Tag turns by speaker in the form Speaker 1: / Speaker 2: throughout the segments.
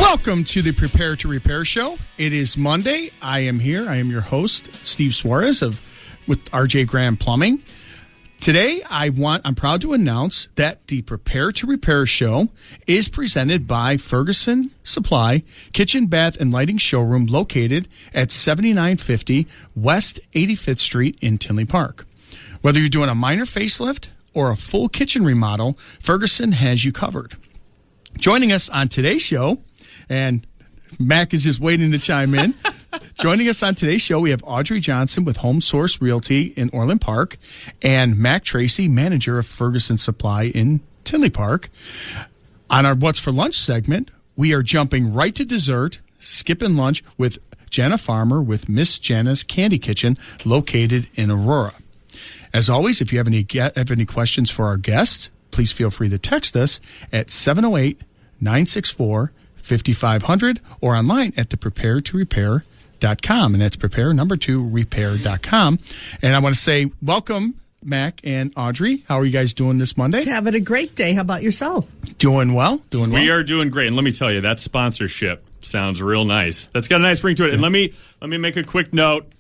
Speaker 1: Welcome to the Prepare to Repair show. It is Monday. I am here. I am your host, Steve Suarez with RJ Graham Plumbing. Today, I'm proud to announce that the Prepare to Repair show is presented by Ferguson Supply Kitchen, Bath, and Lighting Showroom located at 7950 West 85th Street in Tinley Park. Whether you're doing a minor facelift or a full kitchen remodel, Ferguson has you covered. Joining us on today's show, and Mack is just waiting to chime in. Joining us on today's show, we have Audrey Johnson with Home Source Realty in Orland Park and Mack Tracey, manager of Ferguson Supply in Tinley Park. On our What's for Lunch segment, we are jumping right to dessert, skipping lunch with Jana Farmer with Miss Jana's Candy Kitchen located in Aurora. As always, if you have any questions for our guests, please feel free to text us at 708-964-5500 or online at thepreparetorepair.com. And that's repair2repair.com. And I want to say welcome, Mack and Audrey. How are you guys doing this Monday?
Speaker 2: Having a great day. How about yourself?
Speaker 1: Doing well.
Speaker 3: We are doing great. And let me tell you, that sponsorship sounds real nice. That's got a nice ring to it. And let me make a quick note.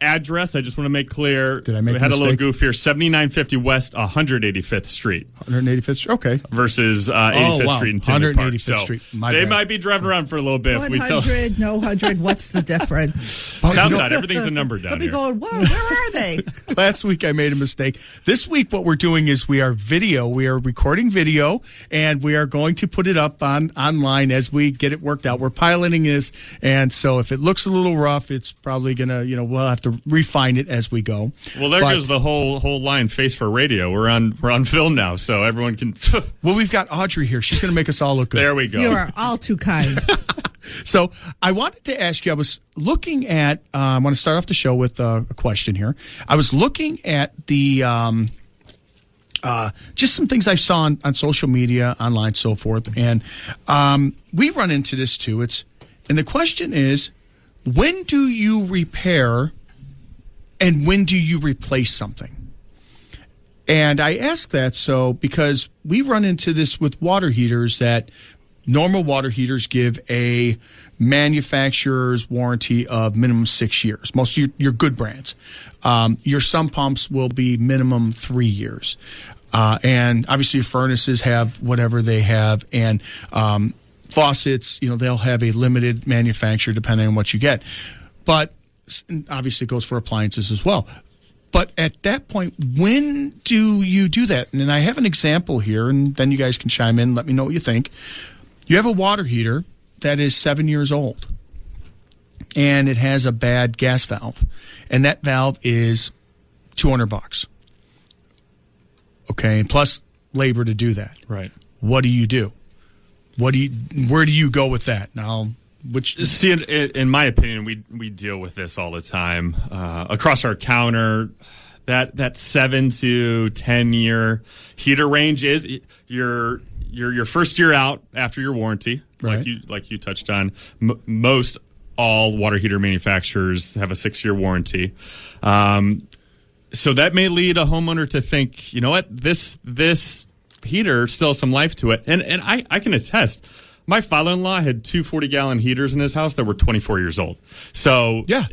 Speaker 3: Address, I just want to make clear.
Speaker 1: Did I make
Speaker 3: we had
Speaker 1: a
Speaker 3: little goof here. 7950 West 185th Street.
Speaker 1: 185th Street, okay.
Speaker 3: Versus 85th Street in Tinley Park.
Speaker 1: 185th Street.
Speaker 3: They might be driving around for a little bit.
Speaker 2: 100, no 100. What's the difference?
Speaker 3: Southside, everything's a number down
Speaker 2: here. They'll be going, whoa, where are they?
Speaker 1: Last week I made a mistake. This week what we're doing is we are recording video, and we are going to put it up online as we get it worked out. We're piloting this, and so if it looks a little rough, it's probably going to, we'll have to refine it as we go.
Speaker 3: Well, there goes the whole line face for radio. We're on film now, so everyone can.
Speaker 1: Well, we've got Audrey here. She's going to make us all look good.
Speaker 3: There we go.
Speaker 2: You are all too kind.
Speaker 1: So I wanted to ask you, I was looking at, I want to start off the show with a question here. I was looking at the, just some things I saw on social media, online, so forth. And we run into this too. And the question is, when do you repair and when do you replace something? And I ask that because we run into this with water heaters that normal water heaters give a manufacturer's warranty of minimum 6 years. Most of your good brands. Your sump pumps will be minimum 3 years. And obviously your furnaces have whatever they have. And faucets, they'll have a limited manufacturer depending on what you get. But obviously it goes for appliances as well. But at that point, when do you do that? And I have an example here, and then you guys can chime in, let me know what you think. You have a water heater that is 7 years old, and it has a bad gas valve, and that valve is $200. Okay, plus labor to do that.
Speaker 3: Right.
Speaker 1: What do you do? Where do you go with that? Now,
Speaker 3: see, in my opinion, we deal with this all the time across our counter. That 7 to 10 year heater range is your first year out after your warranty,
Speaker 1: right.
Speaker 3: like you touched on. Most all water heater manufacturers have a 6-year warranty. So that may lead a homeowner to think, you know what, this heater still has some life to it, and I can attest. My father-in-law had 2 40-gallon heaters in his house that were 24 years old. So
Speaker 1: yeah,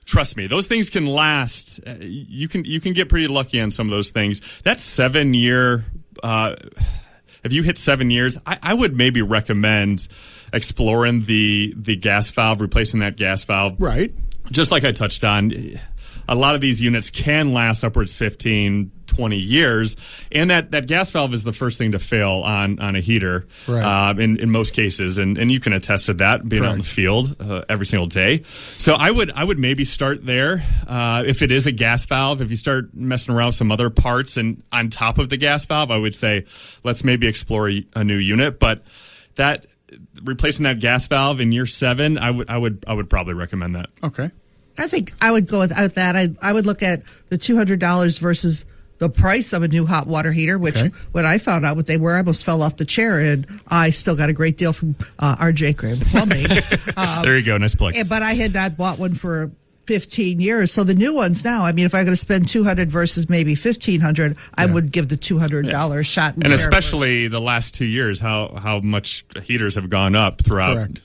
Speaker 3: trust me, those things can last. You can get pretty lucky on some of those things. That 7-year, if you hit 7 years, I would maybe recommend exploring the gas valve, replacing that gas valve.
Speaker 1: Right.
Speaker 3: Just like I touched on, a lot of these units can last upwards 15, 20 years, and that gas valve is the first thing to fail on a heater,
Speaker 1: right.
Speaker 3: In most cases, and you can attest to that being out in the field every single day. So I would maybe start there. If it is a gas valve, if you start messing around with some other parts and on top of the gas valve, I would say let's maybe explore a new unit. But that replacing that gas valve in year 7, I would probably recommend that.
Speaker 1: Okay.
Speaker 2: I think I would go without that. I would look at the $200 versus the price of a new hot water heater, which when I found out what they were, I almost fell off the chair, and I still got a great deal from RJ Graham Plumbing.
Speaker 3: There you go. Nice plug.
Speaker 2: But I had not bought one for 15 years. So the new ones now, I mean, if I'm going to spend $200 versus maybe $1,500, I would give the $200 shot.
Speaker 3: And especially the last 2 years, how much heaters have gone up throughout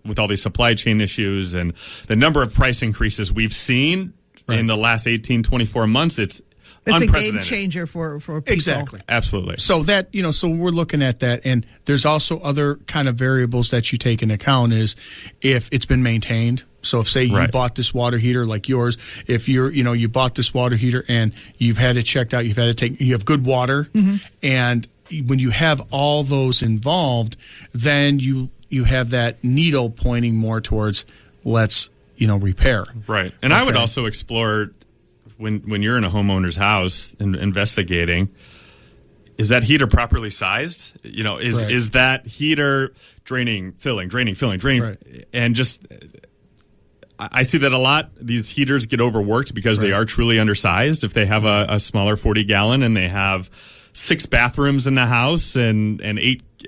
Speaker 3: with all these supply chain issues and the number of price increases we've seen in the last 18, 24 months. It's
Speaker 2: a game changer for people.
Speaker 1: Exactly.
Speaker 3: Absolutely.
Speaker 1: So that, so we're looking at that. And there's also other kind of variables that you take into account is if it's been maintained. So if, say, you bought this water heater like yours, if you bought this water heater and you've had it checked out, you have good water, and when you have all those involved, then you have that needle pointing more towards let's, repair.
Speaker 3: Right. And I would also explore when you're in a homeowner's house and investigating, is that heater properly sized? Is that heater draining, filling, and just I see that a lot. These heaters get overworked because they are truly undersized. If they have a smaller 40-gallon and they have 6 bathrooms in the house and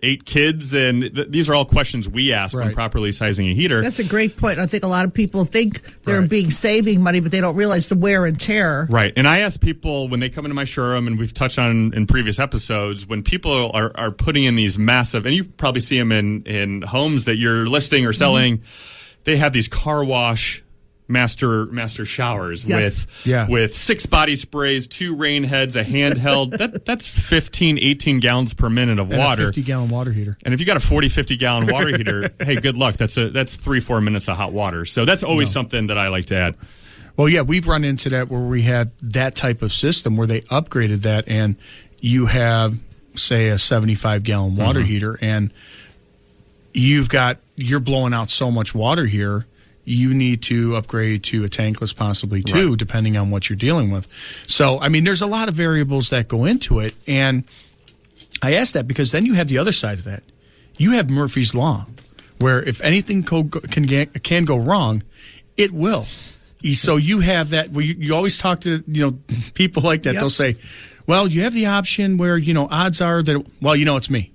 Speaker 3: eight kids, and these are all questions we ask when properly sizing a heater.
Speaker 2: That's a great point. I think a lot of people think they're saving money, but they don't realize the wear and tear.
Speaker 3: Right. And I ask people when they come into my showroom, and we've touched on in previous episodes, when people are putting in these massive, and you probably see them in homes that you're listing or selling, they have these car wash master showers with 6 body sprays, 2 rain heads, a handheld. That's 15, 18 gallons per minute of water.
Speaker 1: A 50-gallon water heater.
Speaker 3: And if you got a 40, 50-gallon water heater, hey, good luck. That's 3-4 minutes of hot water. So that's always something that I like to add.
Speaker 1: Well, yeah, we've run into that where we had that type of system where they upgraded that, and you have, say, a 75-gallon water heater, and you're blowing out so much water here. You need to upgrade to a tankless possibly too, depending on what you're dealing with. So, I mean, there's a lot of variables that go into it. And I ask that because then you have the other side of that. You have Murphy's Law, where if anything can go wrong, it will. So you have that. Well, you always talk to people like that. They'll say, well, you have the option where, odds are that, well, it's me.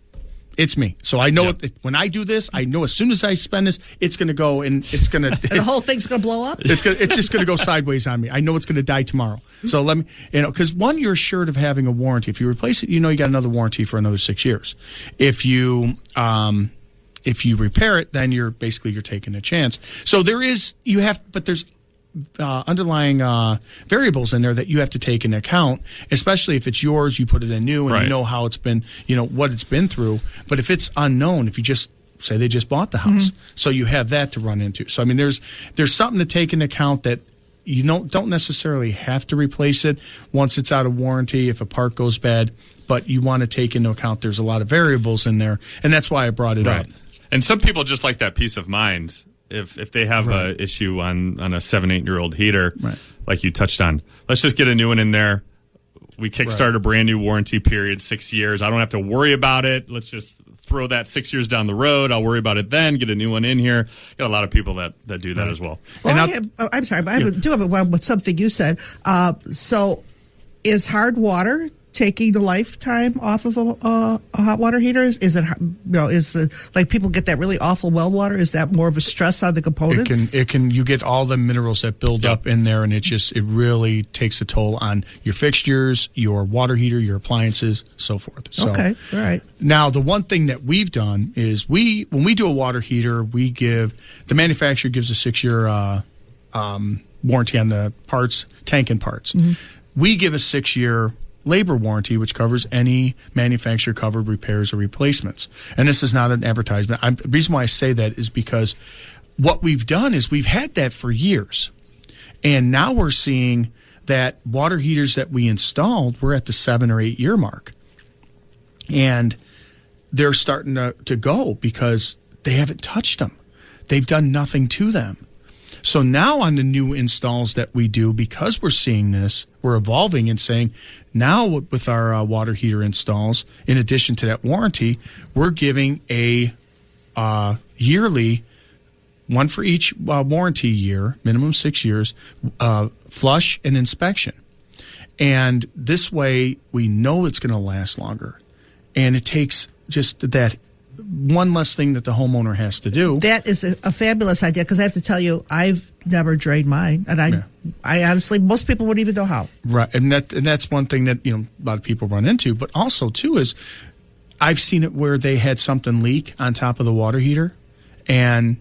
Speaker 1: It's me. So I know when I do this, I know as soon as I spend this, it's going to go and it's going to...
Speaker 2: the whole thing's going to blow up?
Speaker 1: It's just going to go sideways on me. I know it's going to die tomorrow. So let me... because one, you're assured of having a warranty. If you replace it, you got another warranty for another 6 years. If you repair it, then you're taking a chance. So there's underlying variables in there that you have to take into account, especially if it's yours, you put it in new, and you know how it's been, what it's been through. But if it's unknown, if you just say they just bought the house, so you have that to run into. So I mean, there's something to take into account that you don't necessarily have to replace it once it's out of warranty if a part goes bad, but you want to take into account there's a lot of variables in there, and that's why I brought it up.
Speaker 3: And some people just like that peace of mind. If they have an issue on a 7-8-year-old heater, like you touched on, let's just get a new one in there. We kickstart a brand new warranty period, 6 years. I don't have to worry about it. Let's just throw that 6 years down the road. I'll worry about it then. Get a new one in here. Got a lot of people that do that as well.
Speaker 2: I'm sorry, but I do have one with something you said. So, is hard water taking the lifetime off of a hot water heater? Is it, people get that really awful well water? Is that more of a stress on the components?
Speaker 1: You get all the minerals that build up in there, and it really takes a toll on your fixtures, your water heater, your appliances, so forth. So,
Speaker 2: okay, all right.
Speaker 1: Now, the one thing that we've done is when we do a water heater, the manufacturer gives a 6-year warranty on the parts, tank and parts. We give a 6-year labor warranty, which covers any manufacturer covered repairs or replacements. And this is not an advertisement. The reason why I say that is because what we've done is we've had that for years. And now we're seeing that water heaters that we installed, we're at the 7 or 8 year mark. And they're starting to go because they haven't touched them. They've done nothing to them. So now on the new installs that we do, because we're seeing this, we're evolving and saying, now with our water heater installs, in addition to that warranty, we're giving a yearly, one for each warranty year, minimum 6 years, flush and inspection. And this way, we know it's going to last longer. And it takes just that one less thing that the homeowner has to do.
Speaker 2: That is a fabulous idea, because I have to tell you, I've never drained mine, and I honestly, most people wouldn't even know how.
Speaker 1: Right, and that's one thing that a lot of people run into. But also too is, I've seen it where they had something leak on top of the water heater, and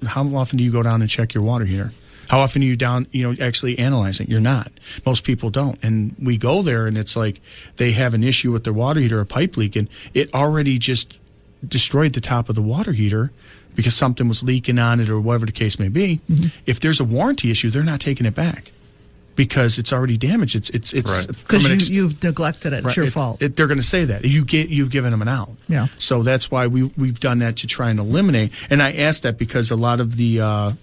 Speaker 1: how often do you go down and check your water heater? How often are you down, actually analyzing? You're not. Most people don't. And we go there, and it's like they have an issue with their water heater, a pipe leak, and it already just destroyed the top of the water heater because something was leaking on it or whatever the case may be. Mm-hmm. If there's a warranty issue, they're not taking it back because it's already damaged. It's
Speaker 2: right. Because you've neglected it. It's
Speaker 1: right.
Speaker 2: your fault.
Speaker 1: They're going to say that. You've given them an out.
Speaker 2: Yeah.
Speaker 1: So that's why we've done that to try and eliminate. And I asked that because a lot of the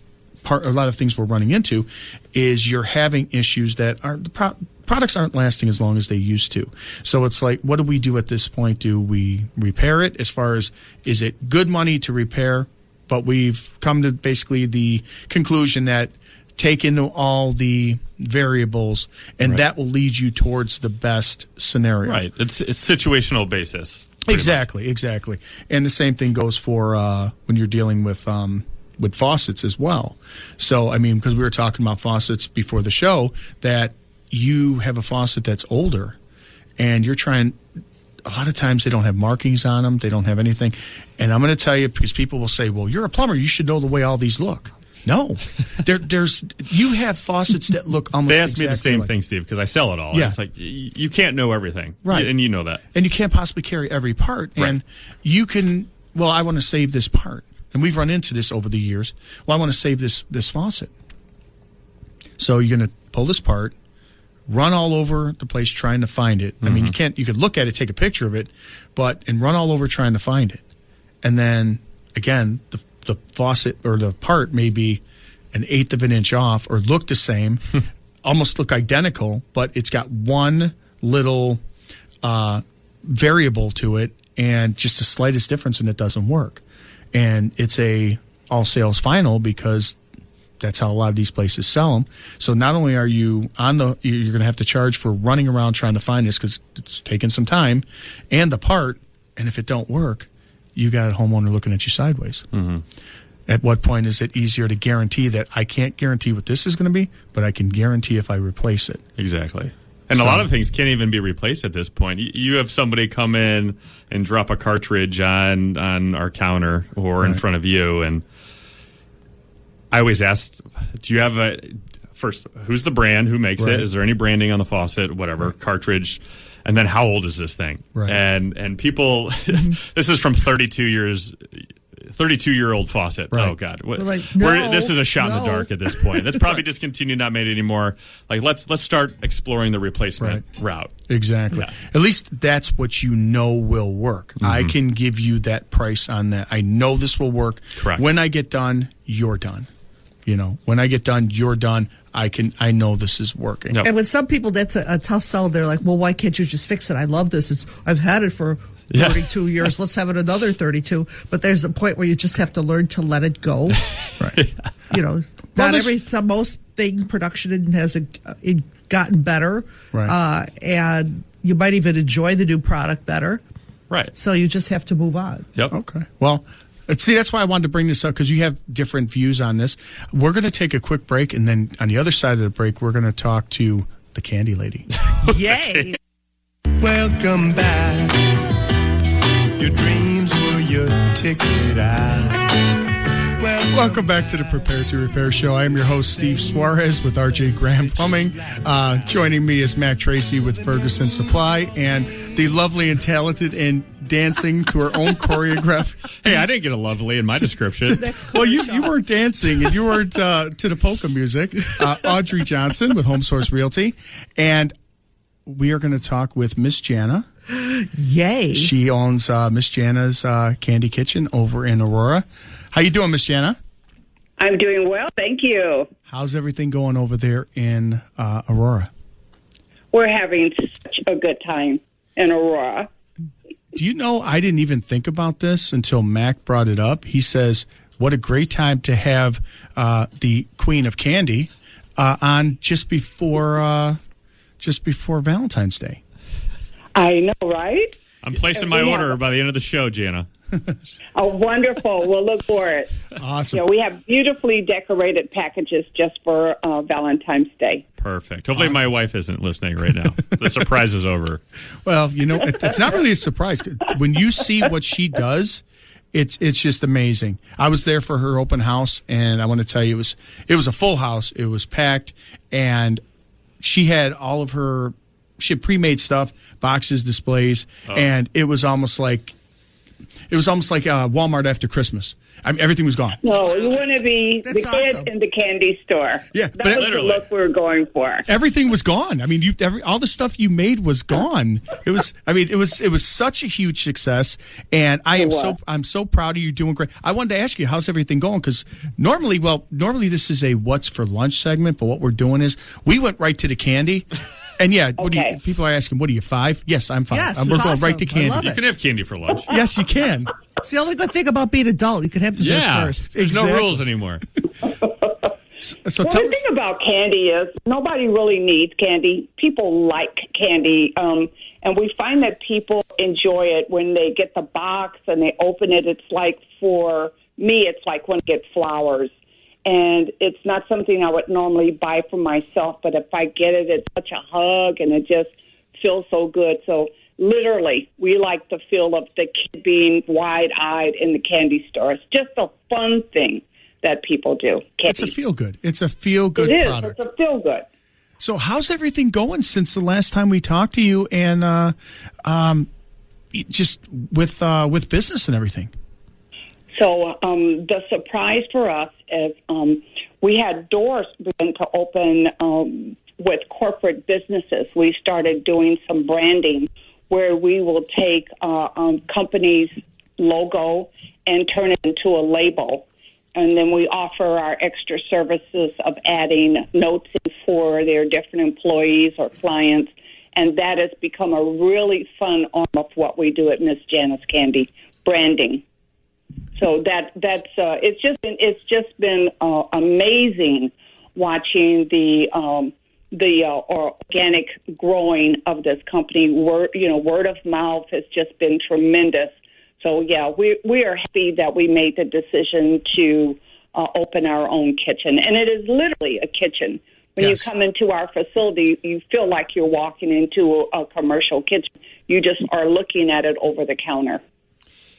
Speaker 1: a lot of things we're running into is you're having issues that products aren't lasting as long as they used to. So it's like, what do we do at this point? Do we repair it? As far as, is it good money to repair? But we've come to basically the conclusion that take into all the variables, and right. that will lead you towards the best scenario.
Speaker 3: Right. It's situational basis.
Speaker 1: Exactly. And the same thing goes for when you're dealing with faucets as well. So, I mean, because we were talking about faucets before the show, that you have a faucet that's older and you're trying, a lot of times they don't have markings on them. They don't have anything. And I'm going to tell you, because people will say, well, you're a plumber, you should know the way all these look. No, you have faucets that look almost
Speaker 3: They ask
Speaker 1: exactly
Speaker 3: me the same
Speaker 1: like,
Speaker 3: thing, Steve, because I sell it all.
Speaker 1: Yeah.
Speaker 3: It's like, you can't know everything.
Speaker 1: Right.
Speaker 3: And you know that.
Speaker 1: And you can't possibly carry every part.
Speaker 3: Right.
Speaker 1: And you can, well, I want to save this part. And we've run into this over the years. Well, I want to save this faucet. So you're going to pull this part, run all over the place trying to find it. Mm-hmm. I mean, you could look at it, take a picture of it, and run all over trying to find it. And then, again, the faucet or the part may be 1/8 of an inch off or look the same, almost look identical, but it's got one little variable to it and just the slightest difference, and it doesn't work. And it's a all sales final because that's how a lot of these places sell them. So not only are you you're going to have to charge for running around trying to find this because it's taking some time, and the part, and if it don't work, you got a homeowner looking at you sideways. Mm-hmm. At what point is it easier to guarantee that I can't guarantee what this is going to be, but I can guarantee if I replace it?
Speaker 3: Exactly. And a lot of things can't even be replaced at this point. You have somebody come in and drop a cartridge on our counter or right. in front of you, and I always ask, do you have first, who's the brand, who makes
Speaker 1: right.
Speaker 3: it? Is there any branding on the faucet, whatever, right. cartridge? And then how old is this thing?
Speaker 1: Right.
Speaker 3: And people, this is from 32-year-old faucet.
Speaker 1: Right.
Speaker 3: Oh God!
Speaker 2: This
Speaker 3: is a shot in the dark at this point. That's probably discontinued, not made anymore. Like let's start exploring the replacement route.
Speaker 1: Exactly.
Speaker 3: Yeah.
Speaker 1: At least that's what you know will work. Mm-hmm. I can give you that price on that. I know this will work.
Speaker 3: Correct.
Speaker 1: When I get done, you're done. When I get done, you're done. I know this is working.
Speaker 3: Yep.
Speaker 2: And with some people, that's a tough sell. They're like, well, why can't you just fix it? I love this. I've had it for 32 years. Let's have it another 32. But there's a point where you just have to learn to let it go.
Speaker 1: Right.
Speaker 2: Most things production has gotten better.
Speaker 1: Right.
Speaker 2: And you might even enjoy the new product better.
Speaker 3: Right.
Speaker 2: So you just have to move on.
Speaker 3: Yep.
Speaker 1: Okay. Well, see, that's why I wanted to bring this up, because you have different views on this. We're going to take a quick break, and then on the other side of the break, we're going to talk to the Candy Lady.
Speaker 2: Yay!
Speaker 4: Welcome back. Your dreams were your ticket out.
Speaker 1: Welcome back to the Prepare to Repair show. I am your host, Steve Suarez, with RJ Graham Plumbing. Joining me is Mack Tracey with Ferguson Supply, and the lovely and talented and dancing to her own choreograph.
Speaker 3: Hey, I didn't get a lovely in my description.
Speaker 1: Well, you weren't dancing, and you weren't to the polka music. Audrey Johnson with Home Source Realty, and we are going to talk with Miss Jana.
Speaker 2: Yay!
Speaker 1: She owns Miss Jana's Candy Kitchen over in Aurora. How you doing, Miss Jana?
Speaker 5: I'm doing well, thank you.
Speaker 1: How's everything going over there in Aurora?
Speaker 5: We're having such a good time in Aurora.
Speaker 1: Do you know, I didn't even think about this until Mack brought it up. He says, what a great time to have the Queen of Candy on just before Valentine's Day.
Speaker 5: I know, right?
Speaker 3: I'm placing my order by the end of the show, Jana.
Speaker 5: Oh, wonderful. We'll look for it.
Speaker 1: Awesome.
Speaker 5: We have beautifully decorated packages just for Valentine's Day.
Speaker 3: Perfect. Hopefully my wife isn't listening right now. The surprise is over.
Speaker 1: Well, it's not really a surprise. When you see what she does, it's just amazing. I was there for her open house, and I want to tell you, it was a full house. It was packed, and she had she had pre-made stuff, boxes, displays, and it was almost like Walmart after Christmas. I mean, everything was gone.
Speaker 5: No, you want to be the kid in the candy store.
Speaker 1: Yeah,
Speaker 5: that was the look we were going for.
Speaker 1: Everything was gone. I mean, all the stuff you made was gone. It was such a huge success, and I'm so proud of you doing great. I wanted to ask you, how's everything going? Because normally this is a what's for lunch segment, but what we're doing is we went right to the candy. And people are asking, what are you, 5? Yes, I'm 5.
Speaker 2: Yes,
Speaker 1: we're going right to candy.
Speaker 3: You can have candy for lunch.
Speaker 1: Yes, you can.
Speaker 2: It's the only good thing about being adult. You can have dessert first.
Speaker 3: There's no rules anymore.
Speaker 1: So
Speaker 5: the thing about candy is nobody really needs candy. People like candy. And we find that people enjoy it when they get the box and they open it. It's like, for me, it's like when I get flowers. And it's not something I would normally buy for myself, but if I get it, it's such a hug, and it just feels so good. So literally, we like the feel of the kid being wide-eyed in the candy store. It's just a fun thing that people do. Candy.
Speaker 1: It's a feel-good. It's a feel-good product.
Speaker 5: It's a feel-good.
Speaker 1: So how's everything going since the last time we talked to you, and just with business and everything?
Speaker 5: So the surprise for us is we had doors begin to open with corporate businesses. We started doing some branding where we will take company's logo and turn it into a label. And then we offer our extra services of adding notes in for their different employees or clients. And that has become a really fun arm of what we do at Miss Jana's Candy, branding. So it's just been amazing watching the organic growing of this company. Word of mouth has just been tremendous. So yeah, we are happy that we made the decision to open our own kitchen, and it is literally a kitchen. When you come into our facility, you feel like you're walking into a commercial kitchen. You just are looking at it over the counter.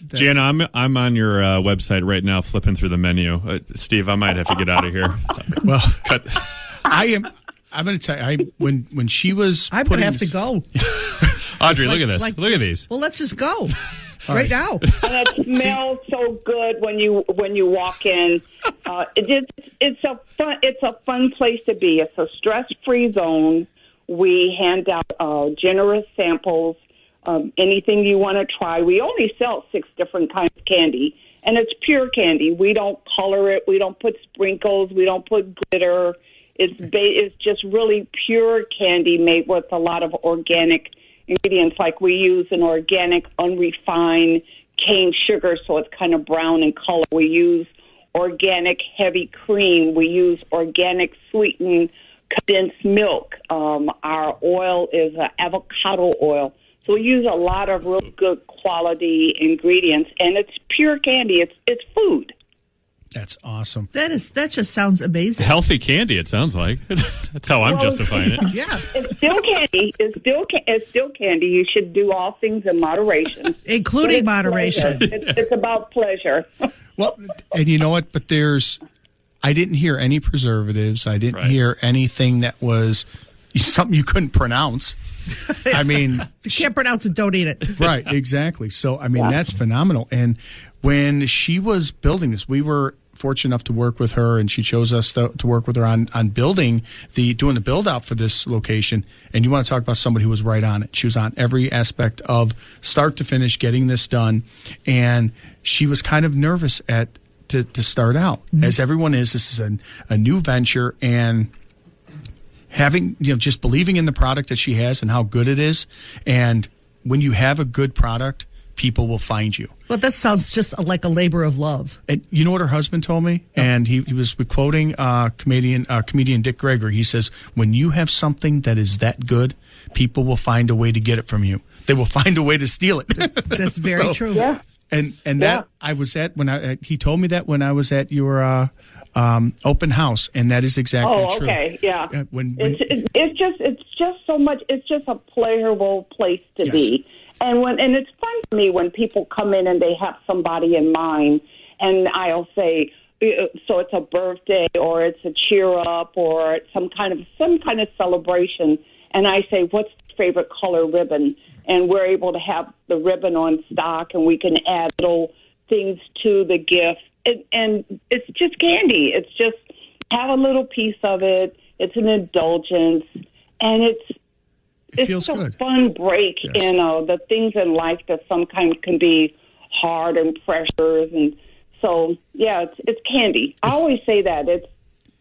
Speaker 3: Jana, I'm on your website right now, flipping through the menu. Steve, I might have to get out of here.
Speaker 1: Well, I'm going to tell you, when she was,
Speaker 2: I'm going to have to go.
Speaker 3: Audrey, look at this. Look at these.
Speaker 2: Well, let's just go right now.
Speaker 5: And it smells so good when you walk in. It's a fun place to be. It's a stress-free zone. We hand out generous samples. Anything you want to try. We only sell 6 different kinds of candy, and it's pure candy. We don't color it. We don't put sprinkles. We don't put glitter. It's just really pure candy made with a lot of organic ingredients. Like we use an organic, unrefined cane sugar, so it's kind of brown in color. We use organic heavy cream. We use organic sweetened condensed milk. Our oil is avocado oil. So we use a lot of real good quality ingredients, and it's pure candy. It's food.
Speaker 1: That's awesome.
Speaker 2: That just sounds amazing.
Speaker 3: Healthy candy, it sounds like. That's how I'm justifying it.
Speaker 2: Yes.
Speaker 5: It's still candy. It's still candy. You should do all things in moderation.
Speaker 2: Including moderation.
Speaker 5: It's about pleasure.
Speaker 1: Well, and you know what? But I didn't hear any preservatives. I didn't hear anything that was something you couldn't pronounce. I mean,
Speaker 2: if you can't pronounce it, don't eat it.
Speaker 1: Right, exactly. So, I mean, that's phenomenal. And when she was building this, we were fortunate enough to work with her, and she chose us to work with her on doing the build out for this location. And you want to talk about somebody who was right on it. She was on every aspect of start to finish getting this done. And she was kind of nervous to start out, as everyone is. This is a new venture, and having, just believing in the product that she has and how good it is. And when you have a good product, people will find you.
Speaker 2: Well, that sounds just like a labor of love.
Speaker 1: And you know what her husband told me? And he was quoting comedian Dick Gregory. He says, when you have something that is that good, people will find a way to get it from you. They will find a way to steal it.
Speaker 2: That's very true.
Speaker 5: Yeah.
Speaker 1: And that I was at he told me that when I was at your open house, and that is exactly true.
Speaker 5: Oh, okay, yeah.
Speaker 1: It's
Speaker 5: It's just so much. It's just a pleasurable place to be, and it's fun for me when people come in and they have somebody in mind, and I'll say, so it's a birthday or it's a cheer up or some kind of celebration, and I say, what's your favorite color ribbon? And we're able to have the ribbon on stock, and we can add little things to the gift. And it's just candy. It's just have a little piece of it. It's an indulgence, and it's
Speaker 1: feels
Speaker 5: a
Speaker 1: good.
Speaker 5: fun break.
Speaker 1: Yes.
Speaker 5: You know, the things in life that sometimes can be hard and pressures, and so yeah, it's candy. I always say that it's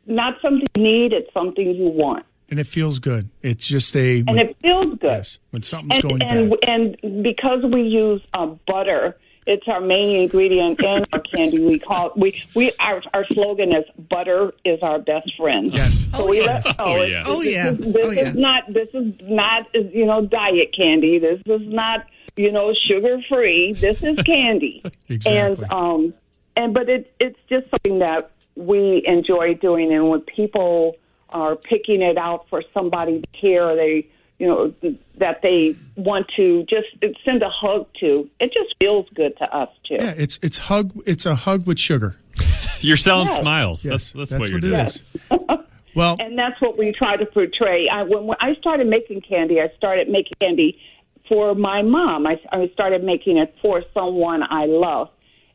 Speaker 5: not something you need; it's something you want.
Speaker 1: And it feels good. It's just
Speaker 5: and it feels good.
Speaker 1: Yes, when something's going bad.
Speaker 5: And because we use butter, it's our main ingredient in our candy. We call our slogan is butter is our best friend.
Speaker 1: Yes.
Speaker 5: So This is not diet candy. This is not sugar free. This is candy.
Speaker 1: Exactly.
Speaker 5: But it's just something that we enjoy doing, and when people are picking it out for somebody to hear, that they want to just send a hug to. It just feels good to us too.
Speaker 1: Yeah, it's a hug with sugar.
Speaker 3: You're selling smiles.
Speaker 1: Yes,
Speaker 3: That's what you're
Speaker 1: it
Speaker 3: doing.
Speaker 1: is. Well,
Speaker 5: and that's what we try to portray. When I started making candy, I started making candy for my mom. I started making it for someone I love,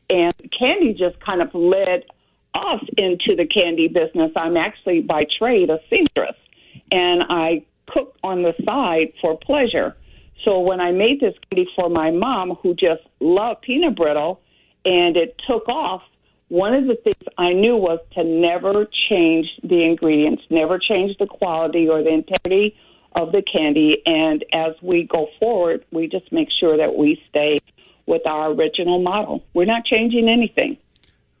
Speaker 5: and candy just kind of led us into the candy business. I'm actually by trade a seamstress, and I cook on the side for pleasure. So when I made this candy for my mom, who just loved peanut brittle, and it took off, one of the things I knew was to never change the ingredients, never change the quality or the integrity of the candy. And as we go forward, we just make sure that we stay with our original model. We're not changing anything.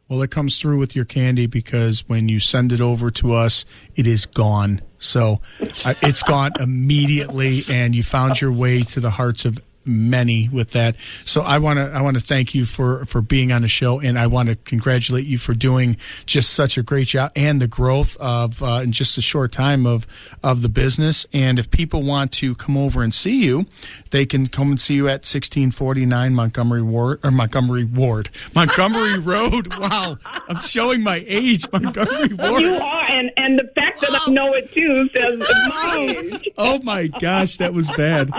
Speaker 1: Well, it comes through with your candy because when you send it over to us, it is gone. So it's gone immediately, and you found your way to the hearts of many with that. So I want to thank you for being on the show, and I want to congratulate you for doing just such a great job and the growth of in just a short time of the business. And if people want to come over and see you, they can come and see you at 1649 Montgomery Road. Wow, I'm showing my age. Montgomery Ward.
Speaker 5: You are, and the fact that I know it too says my age.
Speaker 1: Oh my gosh, that was bad.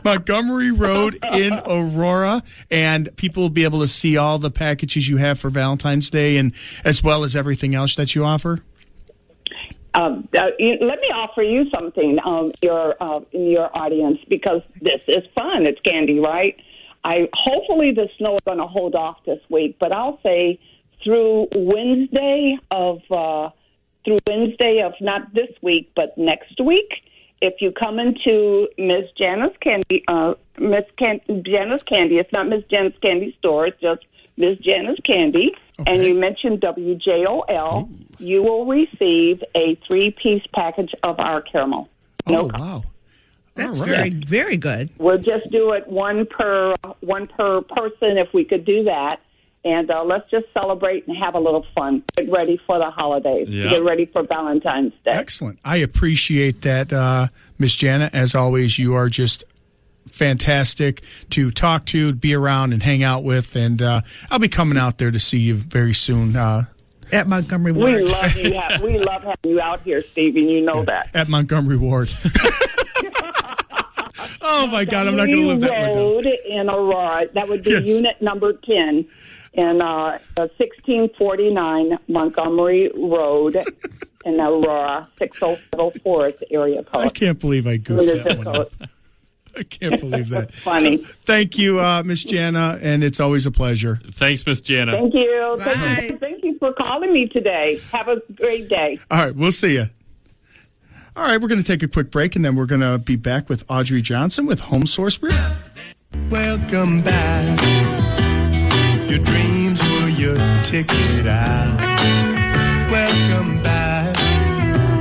Speaker 1: Montgomery Road in Aurora, and people will be able to see all the packages you have for Valentine's Day, and as well as everything else that you offer.
Speaker 5: Let me offer you something, in your audience, because this is fun. It's candy, right? Hopefully the snow is going to hold off this week, but I'll say through Wednesday of not this week but next week, if you come into Miss Jana's Candy, Jana's Candy, it's not Miss Jana's Candy Store, it's just Miss Jana's Candy, and you mention WJOL, you will receive a 3-piece package of our caramel.
Speaker 1: Wow.
Speaker 2: That's very, very good.
Speaker 5: We'll just do it one per person if we could do that. And let's just celebrate and have a little fun. Get ready for the holidays.
Speaker 3: Yeah.
Speaker 5: Get ready for Valentine's Day.
Speaker 1: Excellent. I appreciate that, Miss Jana. As always, you are just fantastic to talk to, be around, and hang out with. And I'll be coming out there to see you very soon.
Speaker 2: At Montgomery Ward.
Speaker 5: We love you. We love having you out here, Stephen. You know that.
Speaker 1: At Montgomery Ward. Oh, my God. I'm not going to live that one
Speaker 5: Road
Speaker 1: down.
Speaker 5: in Aurora. That would be unit number 10. In 1649 Montgomery Road in Aurora, 60504 is the area code.
Speaker 1: I can't believe I goofed that one up. I can't believe that.
Speaker 5: Funny.
Speaker 1: So, thank you, Miss Jana, and it's always a pleasure.
Speaker 3: Thanks, Miss Jana.
Speaker 5: Thank you.
Speaker 2: Bye.
Speaker 5: Thank you for calling me today. Have a great day.
Speaker 1: All right, we'll see you. All right, we're going to take a quick break, and then we're going to be back with Audrey Johnson with Home Source Realty.
Speaker 4: Welcome back. Your dreams were your ticket out. Welcome back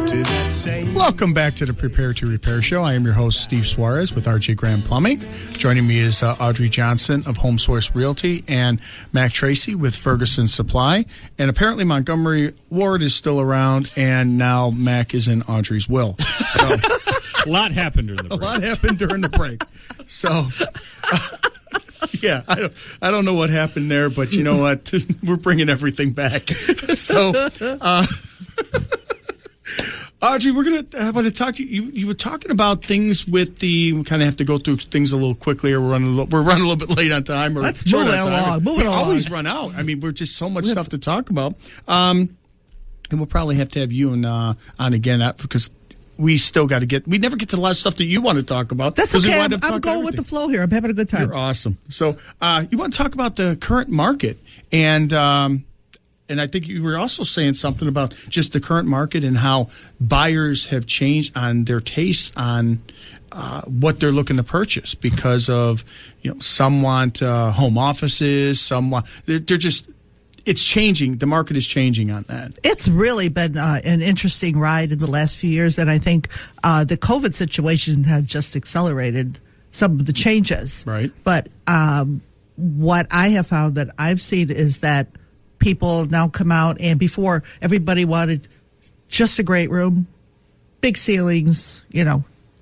Speaker 4: to that same.
Speaker 1: Welcome back to the Prepare to Repair show. I am your host, Steve Suarez with RJ Graham Plumbing. Joining me is Audrey Johnson of Home Source Realty and Mack Tracey with Ferguson Supply. And apparently Montgomery Ward is still around, and now Mack is in Audrey's will. So
Speaker 3: A lot happened during the break.
Speaker 1: a lot happened during the break. So yeah, I don't know what happened there, but you know what? We're bringing everything back. So Audrey, we're going to talk to you. You were talking about things with we kind of have to go through things a little quickly, or we're running a little bit late on time. Or
Speaker 2: Let's move it along.
Speaker 1: We always run out. I mean, we're just so much stuff to talk about. And we'll probably have to have you on again because we still got to we never get to the last stuff that you want to talk about.
Speaker 2: That's okay. I'm going with the flow here. I'm having a good time.
Speaker 1: You're awesome. So you want to talk about the current market, and I think you were also saying something about just the current market and how buyers have changed on their tastes on what they're looking to purchase because of, some want home offices, some want, it's changing. The market is changing on that.
Speaker 2: It's really been an interesting ride in the last few years, and I think the COVID situation has just accelerated some of the changes.
Speaker 1: Right.
Speaker 2: But what I have found that I've seen is that people now come out, and before everybody wanted just a great room, big ceilings,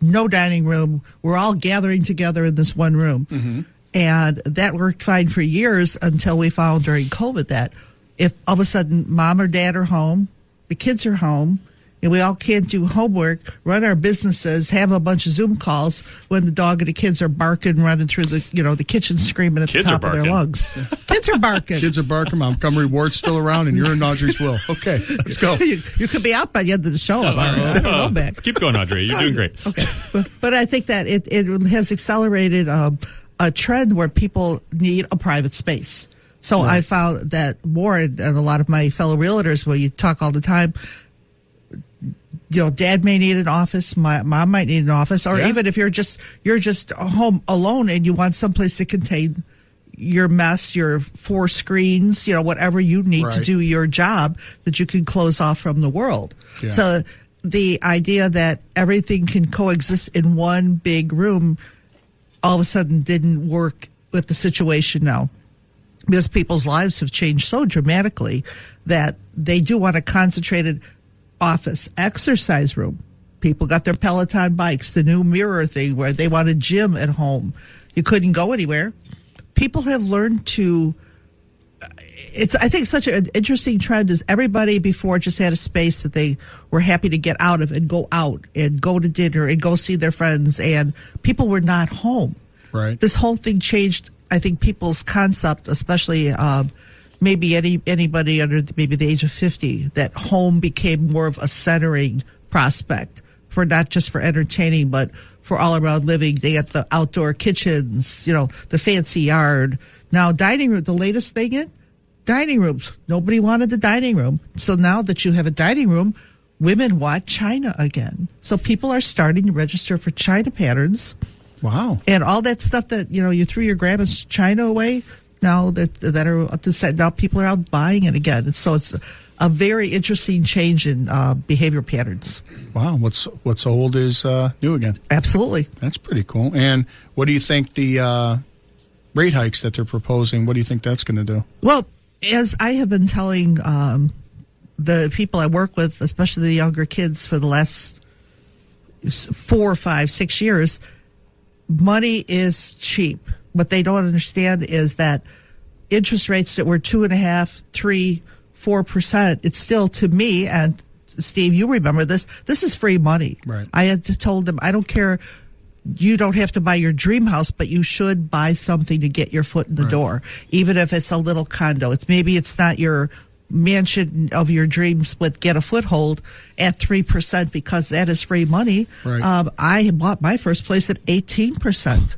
Speaker 2: no dining room. We're all gathering together in this one room. Mm-hmm. And that worked fine for years until we found during COVID that if all of a sudden mom or dad are home, the kids are home, and we all can't do homework, run our businesses, have a bunch of Zoom calls when the dog and the kids are barking, running through the kitchen, screaming at the top of their lungs. Kids are barking.
Speaker 1: Kids are barking. Montgomery Ward's still around, and you're in Audrey's will. Okay, let's go.
Speaker 2: You could be out by the end of the show. I don't know, Mac.
Speaker 3: Keep going, Audrey. You're doing great.
Speaker 2: Okay, but I think that it has accelerated a trend where people need a private space. So right. I found that Warren and a lot of my fellow realtors, where you talk all the time, dad may need an office, my mom might need an office, or even if you're just home alone and you want someplace to contain your mess, your 4 screens, whatever you need to do your job that you can close off from the world. Yeah. So the idea that everything can coexist in one big room all of a sudden didn't work with the situation now, because people's lives have changed so dramatically that they do want a concentrated office, exercise room. People got their Peloton bikes, the new mirror thing where they want a gym at home. You couldn't go anywhere. People have learned to, I think such an interesting trend is everybody before just had a space that they were happy to get out of and go out and go to dinner and go see their friends, and people were not home.
Speaker 1: Right.
Speaker 2: This whole thing changed, I think, people's concept, especially maybe anybody under maybe the age of 50, that home became more of a centering prospect for not just for entertaining, but for all around living. They got the outdoor kitchens, the fancy yard. Now, dining room, the latest thing in dining rooms. Nobody wanted the dining room. So now that you have a dining room, women want china again. So people are starting to register for china patterns.
Speaker 1: Wow. And
Speaker 2: all that stuff that, you threw your grandma's china away. Now now people are out buying it again. And so it's a very interesting change in behavior patterns.
Speaker 1: Wow, what's old is new again.
Speaker 2: Absolutely.
Speaker 1: That's pretty cool. And what do you think the rate hikes that they're proposing, what do you think that's going to do?
Speaker 2: Well, as I have been telling the people I work with, especially the younger kids, for the last 4, 5, 6 years, money is cheap. What they don't understand is that interest rates that were 2.5%, 3%, 4%, it's still, to me, and Steve, you remember this is free money.
Speaker 1: Right.
Speaker 2: I had told them, I don't care, you don't have to buy your dream house, but you should buy something to get your foot in the door, even if it's a little condo. Maybe it's not your mansion of your dreams, but get a foothold at 3% because that is free money.
Speaker 1: Right.
Speaker 2: I bought my first place at 18%.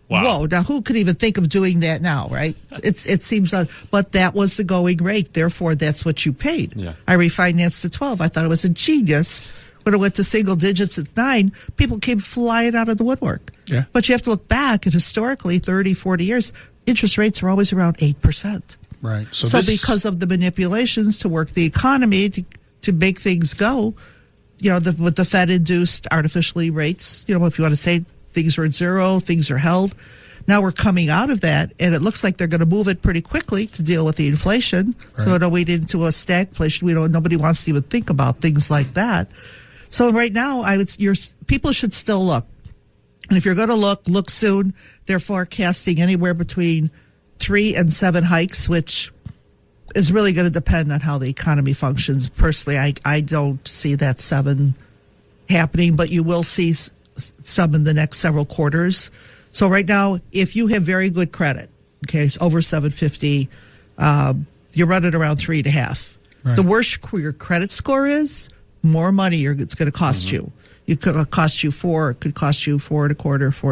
Speaker 3: Wow.
Speaker 2: Whoa! Now, who could even think of doing that now, right? It seems, but that was the going rate. Therefore, that's what you paid.
Speaker 3: Yeah.
Speaker 2: I refinanced to 12. I thought it was a genius When it went to single digits at 9, people came flying out of the woodwork.
Speaker 1: Yeah.
Speaker 2: But you have to look back at historically 30, 40 years, interest rates were always around 8%.
Speaker 1: Right.
Speaker 2: So because of the manipulations to work the economy to make things go, with the Fed-induced artificially rates, if you want to say things are at zero, things are held. Now we're coming out of that, and it looks like they're going to move it pretty quickly to deal with the inflation. Right. So it'll wait into a stagflation. Nobody wants to even think about things like that. So right now, people should still look. And if you're going to look soon. They're forecasting anywhere between 3 and 7 hikes, which is really going to depend on how the economy functions. Personally, I don't see that 7 happening, but you will see some in the next several quarters. So right now, if you have very good credit, okay, it's over 750, you're running around 3.5. Right. The worse your credit score is, more money it's going to cost you. It could cost you 4, it could cost you 4.25,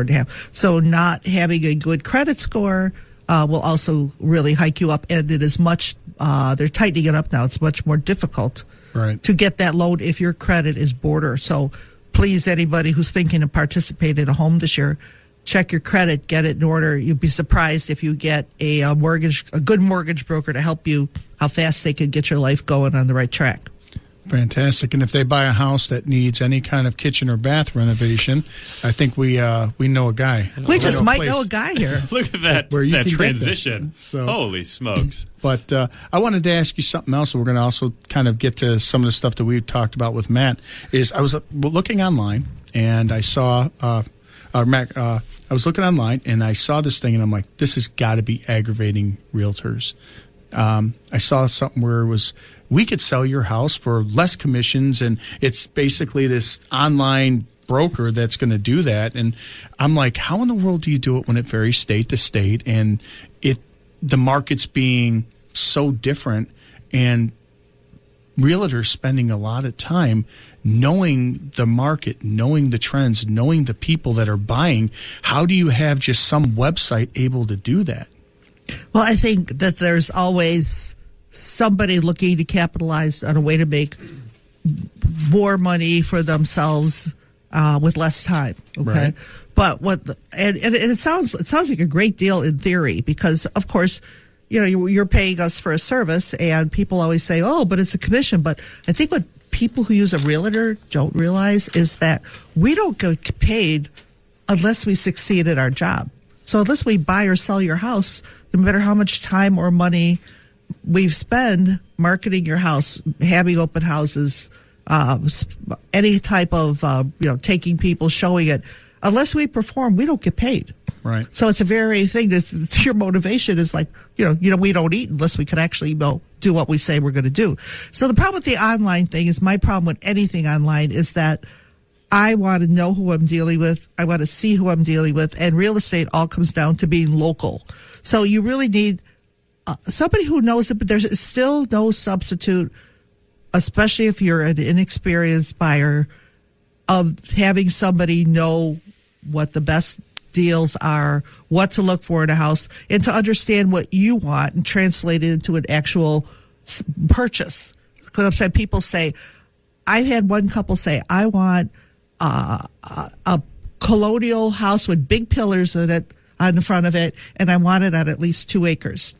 Speaker 2: 4.5. So not having a good credit score will also really hike you up, and it is much. They're tightening it up now. It's much more difficult to get that loan if your credit is border. So please, anybody who's thinking of participating in a home this year, check your credit, get it in order. You'd be surprised if you get a good mortgage broker to help you, how fast they can get your life going on the right track.
Speaker 1: Fantastic. And if they buy a house that needs any kind of kitchen or bath renovation, I think we know a guy.
Speaker 2: We just might know a guy here.
Speaker 3: Look at that transition.
Speaker 1: So,
Speaker 3: holy smokes.
Speaker 1: But I wanted to ask you something else. We're going to also kind of get to some of the stuff that we talked about with Matt. I was looking online, and I saw Mac. I was looking online, and I saw this thing, and I'm like, this has got to be aggravating realtors. I saw something where it was, we could sell your house for less commissions, and it's basically this online broker that's going to do that. And I'm like, how in the world do you do it when it varies state to state, and the market's being so different, and realtors spending a lot of time knowing the market, knowing the trends, knowing the people that are buying? How do you have just some website able to do that?
Speaker 2: Well, I think that there's always somebody looking to capitalize on a way to make more money for themselves with less time. Okay,
Speaker 1: right.
Speaker 2: But it sounds like a great deal in theory, because of course, you're paying us for a service, and people always say, "Oh, but it's a commission." But I think what people who use a realtor don't realize is that we don't get paid unless we succeed at our job. So unless we buy or sell your house, no matter how much time or money we've spent marketing your house, having open houses, any type of, taking people, showing it, unless we perform, we don't get paid.
Speaker 1: Right.
Speaker 2: So it's a very thing that's your motivation is like, we don't eat unless we can actually do what we say we're going to do. So the problem with the online thing is, my problem with anything online is that I want to know who I'm dealing with. I want to see who I'm dealing with. And real estate all comes down to being local. So you really need somebody who knows it, but there's still no substitute, especially if you're an inexperienced buyer, of having somebody know what the best deals are, what to look for in a house, and to understand what you want and translate it into an actual purchase. Because I've had people say, I've had one couple say, I want a colonial house with big pillars in it on the front of it, and I want it on at least 2 acres.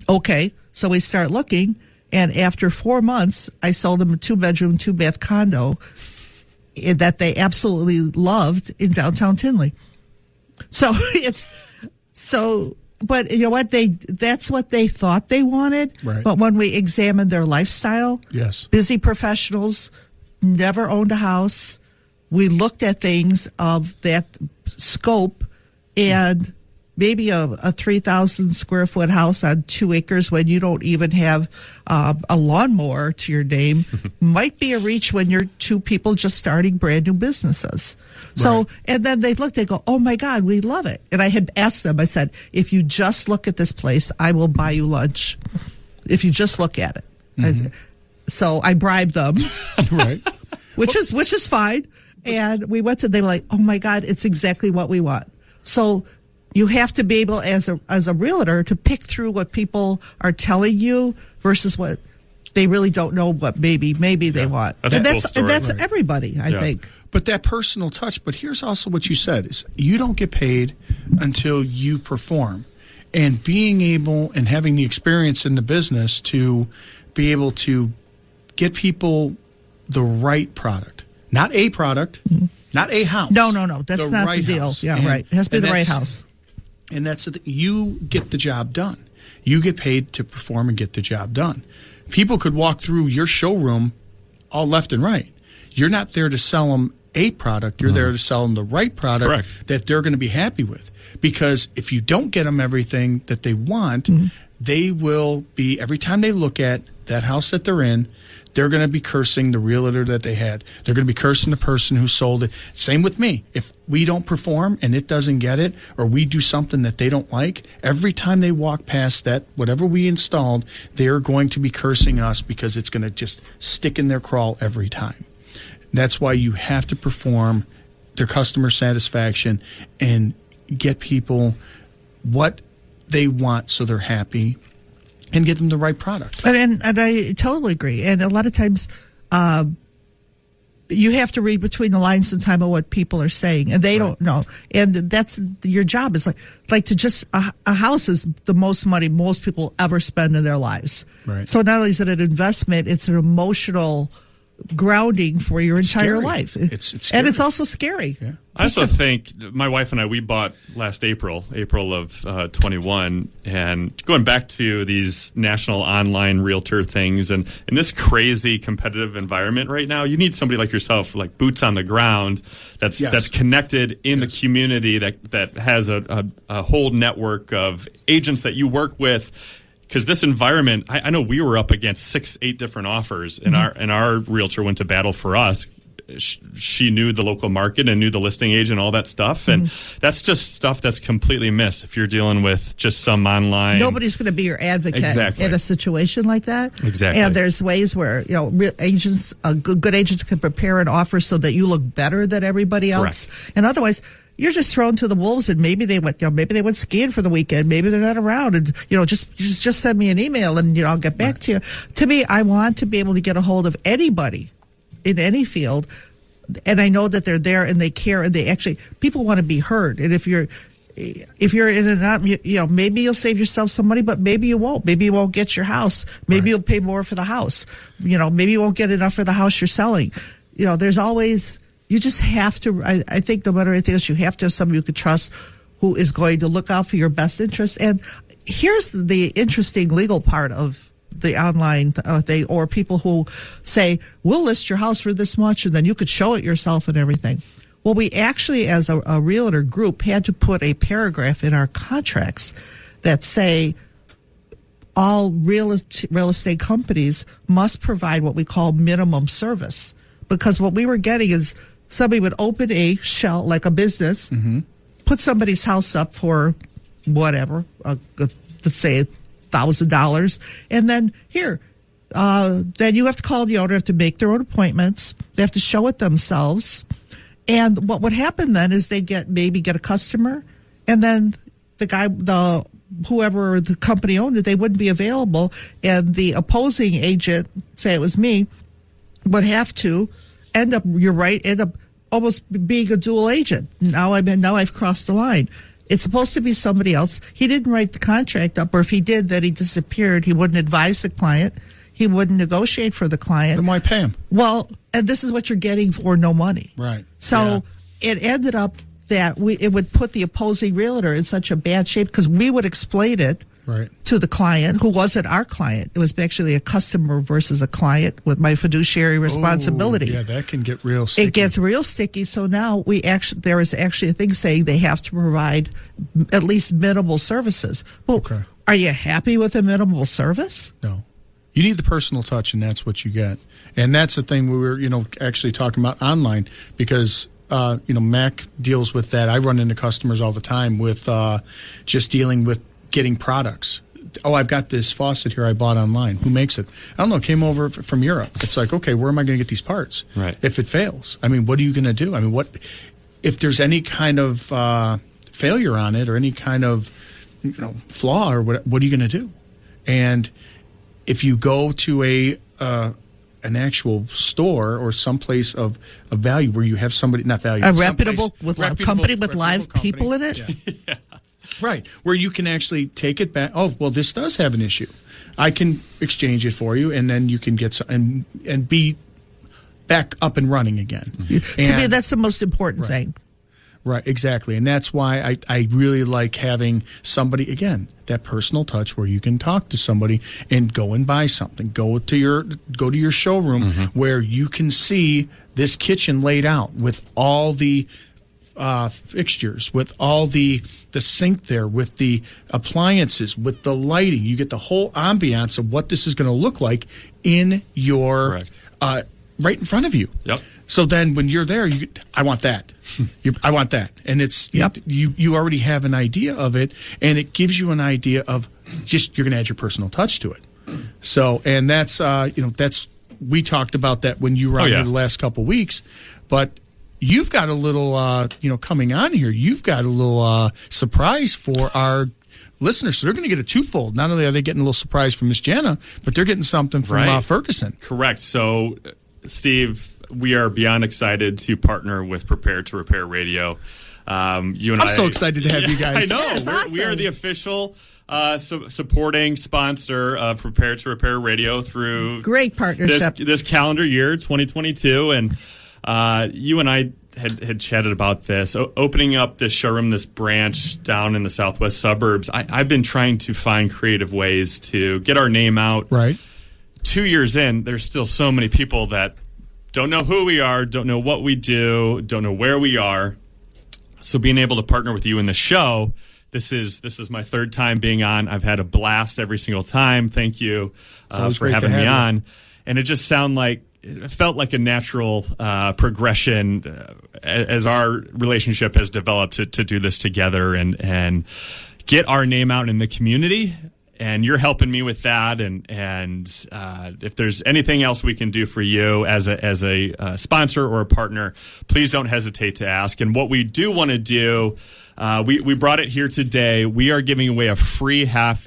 Speaker 2: Okay, so we start looking, and after 4 months, I sold them a 2-bedroom, 2-bath condo that they absolutely loved in downtown Tinley. So but you know what? That's what they thought they wanted.
Speaker 1: Right.
Speaker 2: But when we examined their lifestyle,
Speaker 1: yes, busy
Speaker 2: busy professionals, never owned a house, we looked at things of that scope, and maybe a 3,000 square foot house on 2 acres when you don't even have a lawnmower to your name might be a reach when you're 2 people just starting brand new businesses. So, right. And then they look, they go, oh my God, we love it. And I had asked them, I said, if you just look at this place, I will buy you lunch. If you just look at it. Mm-hmm. So I bribed them.
Speaker 1: Right.
Speaker 2: Which is fine. And we went to, they were like, oh my God, it's exactly what we want. So you have to be able, as a realtor, to pick through what people are telling you versus what they really don't know what maybe they want.
Speaker 3: That's a cool story.
Speaker 2: That's everybody, I think.
Speaker 1: But that personal touch. But here's also what you said is you don't get paid until you perform. And being able and having the experience in the business to be able to get people the right product, not a product, not a house.
Speaker 2: No. That's not
Speaker 1: right
Speaker 2: the deal.
Speaker 1: house.
Speaker 2: Yeah, right. It has to be the right house.
Speaker 1: And that's you get the job done. You get paid to perform and get the job done. People could walk through your showroom all left and right. You're not there to sell them a product. You're there to sell them the right product that they're going to be happy with. Because if you don't get them everything that they want, they will be, every time they look at that house that they're in, they're going to be cursing the realtor that they had. They're going to be cursing the person who sold it. Same with me. If we don't perform and it doesn't get it, or we do something that they don't like, every time they walk past that, whatever we installed, they're going to be cursing us because it's going to just stick in their crawl every time. That's why you have to perform their customer satisfaction and get people what they want so they're happy and get them the right product.
Speaker 2: And I totally agree. And a lot of times you have to read between the lines sometimes of what people are saying, and they don't know. And that's your job is like to just a house is the most money most people ever spend in their lives.
Speaker 1: Right.
Speaker 2: So not only is it an investment, it's an emotional grounding for your entire life.
Speaker 1: It's scary.
Speaker 2: And it's also scary.
Speaker 1: Yeah.
Speaker 3: I also think my wife and I, we bought last April of 21, and going back to these national online realtor things and in this crazy competitive environment right now, you need somebody like yourself, like boots on the ground, that's connected in the community, that has a whole network of agents that you work with. Because this environment, I know we were up against 6-8 different offers, and our realtor went to battle for us. She knew the local market and knew the listing agent, all that stuff, and that's just stuff that's completely missed if you're dealing with just some online.
Speaker 2: Nobody's going to be your advocate in a situation like that.
Speaker 3: Exactly.
Speaker 2: And there's ways where agents, good agents, can prepare an offer so that you look better than everybody else.
Speaker 3: Correct.
Speaker 2: And otherwise, you're just thrown to the wolves, and maybe they went skiing for the weekend. Maybe they're not around, and just send me an email, and I'll get back to you. To me, I want to be able to get a hold of anybody in any field, and I know that they're there and they care, and they actually, people want to be heard. And if you're in and out, maybe you'll save yourself some money, but maybe you won't. Maybe you won't get your house. Maybe you'll pay more for the house. Maybe you won't get enough for the house you're selling. There's always. You just have to, I think no matter anything else, you have to have somebody you can trust who is going to look out for your best interest. And here's the interesting legal part of the online thing, or people who say, we'll list your house for this much and then you could show it yourself and everything. Well, we actually, as a realtor group, had to put a paragraph in our contracts that say all real estate companies must provide what we call minimum service. Because what we were getting is, somebody would open a shell, like a business, put somebody's house up for whatever, let's say $1,000, and then then you have to call the owner, have to make their own appointments, they have to show it themselves, and what would happen then is they maybe get a customer, and then whoever the company owned it, they wouldn't be available, and the opposing agent, say it was me, would have to end up almost being a dual agent. Now I've crossed the line. It's supposed to be somebody else. He didn't write the contract up, or if he did, then he disappeared. He wouldn't advise the client. He wouldn't negotiate for the client.
Speaker 1: Then why pay him?
Speaker 2: Well, and this is what you're getting for no money.
Speaker 1: Right.
Speaker 2: So it ended up that it would put the opposing realtor in such a bad shape, because we would explain it to the client, who wasn't our client. It was actually a customer versus a client with my fiduciary responsibility.
Speaker 1: Yeah, that can get real sticky.
Speaker 2: It gets real sticky. So now there is actually a thing saying they have to provide at least minimal services. Well, Are you happy with a minimal service?
Speaker 1: No. You need the personal touch, and that's what you get. And that's the thing we were, actually talking about online, because Mack deals with that. I run into customers all the time with just dealing with getting products. Oh, I've got this faucet here I bought online. Who makes it? I don't know. It came over from Europe. It's like, okay, where am I going to get these parts?
Speaker 3: Right.
Speaker 1: If it fails, what are you going to do? What if there's any kind of failure on it, or any kind of flaw, or what are you going to do? And if you go to an actual store or someplace of value where you have somebody, not value,
Speaker 2: a reputable company with live people in it.
Speaker 1: Yeah. Right, where you can actually take it back. Oh, well, this does have an issue. I can exchange it for you, and then you can get some and be back up and running again.
Speaker 2: Mm-hmm. To me, that's the most important thing.
Speaker 1: Right, exactly. And that's why I really like having somebody, again, that personal touch where you can talk to somebody and go and buy something. Go to your showroom where you can see this kitchen laid out with all the fixtures, with all the sink there, with the appliances, with the lighting. You get the whole ambiance of what this is going to look like in your right in front of you.
Speaker 3: Yep.
Speaker 1: So then when you're there, I want that. I want that. And it's you already have an idea of it, and it gives you an idea of just you're going to add your personal touch to it. So, and that's that's we talked about that when you were out here the last couple of weeks, but you've got a little coming on here. You've got a little surprise for our listeners. So they're going to get a twofold. Not only are they getting a little surprise from Miss Jana, but they're getting something from Ferguson.
Speaker 3: Correct. So, Steve, we are beyond excited to partner with Prepare to Repair Radio. You and
Speaker 1: I'm so excited to have you guys.
Speaker 3: I know.
Speaker 2: That's awesome.
Speaker 3: We are the official supporting sponsor of Prepare to Repair Radio through
Speaker 2: great partnership
Speaker 3: this calendar year, 2022. And you and I had chatted about this, opening up this showroom, this branch down in the southwest suburbs. I've been trying to find creative ways to get our name out.
Speaker 1: Right.
Speaker 3: 2 years in, there's still so many people that don't know who we are, don't know what we do, don't know where we are. So being able to partner with you in the show, this is my third time being on. I've had a blast every single time. Thank you for having me on. And it just it felt like a natural progression as our relationship has developed to do this together and get our name out in the community. And you're helping me with that, and if there's anything else we can do for you as a sponsor or a partner, please don't hesitate to ask. And what we do want to do, we brought it here today. We are giving away a free half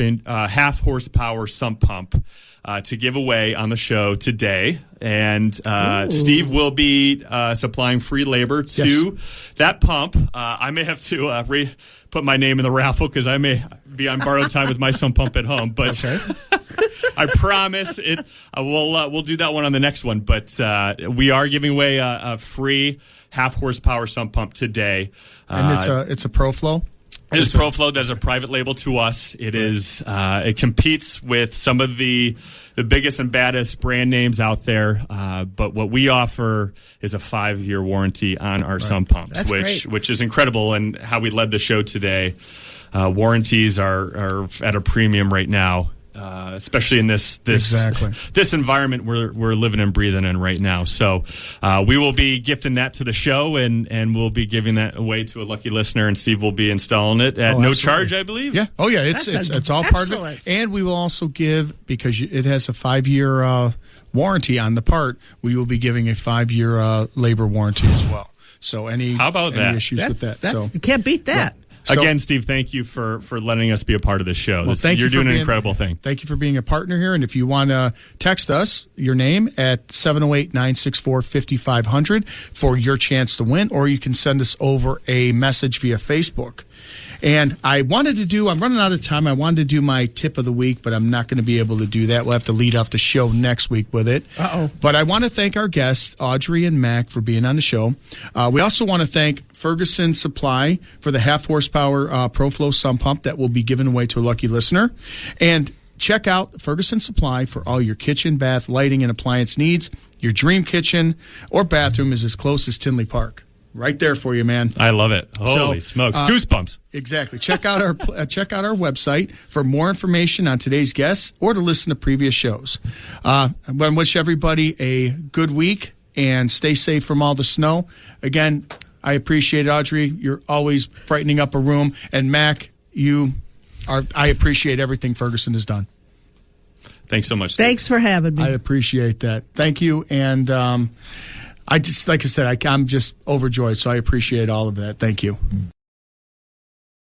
Speaker 3: horsepower sump pump to give away on the show today. And Steve will be supplying free labor to that pump. I may have to put my name in the raffle because I may be on borrowed time with my sump pump at home. But I promise we'll do that one on the next one. But we are giving away a free half horsepower sump pump today.
Speaker 1: And it's a ProFlow?
Speaker 3: It is ProFlow. That's a private label to us. It is. It competes with some of the biggest and baddest brand names out there. But what we offer is a 5-year warranty on our sump pumps, which is incredible. And how we led the show today, warranties are at a premium right now. Especially in this environment we're living and breathing in right now. So we will be gifting that to the show, and we'll be giving that away to a lucky listener, and Steve will be installing it at no charge, I believe.
Speaker 1: Yeah. Oh, yeah. It's all part of it. And we will also give, because it has a 5-year warranty on the part, we will be giving a 5-year labor warranty as well. So any issues with that?
Speaker 2: You can't beat that.
Speaker 3: Again, Steve, thank you for letting us be a part of this show. You're doing an incredible thing.
Speaker 1: Thank you for being a partner here. And if you want to text us your name at 708-964-5500 for your chance to win, or you can send us over a message via Facebook. And I'm running out of time. I wanted to do my tip of the week, but I'm not going to be able to do that. We'll have to lead off the show next week with it. But I want to thank our guests, Audrey and Mack, for being on the show. We also want to thank Ferguson Supply for the half horsepower ProFlow sump pump that will be given away to a lucky listener. And check out Ferguson Supply for all your kitchen, bath, lighting, and appliance needs. Your dream kitchen or bathroom is as close as Tinley Park. Right there for you, man.
Speaker 3: I love it. Holy smokes. Goosebumps.
Speaker 1: Exactly. Check out our website for more information on today's guests or to listen to previous shows. I want to wish everybody a good week and stay safe from all the snow. Again, I appreciate it, Audrey. You're always brightening up a room. And Mack, I appreciate everything Ferguson has done.
Speaker 3: Thanks so much, Steve.
Speaker 2: Thanks for having me.
Speaker 1: I appreciate that. Thank you. And I'm just overjoyed, so I appreciate all of that. Thank you.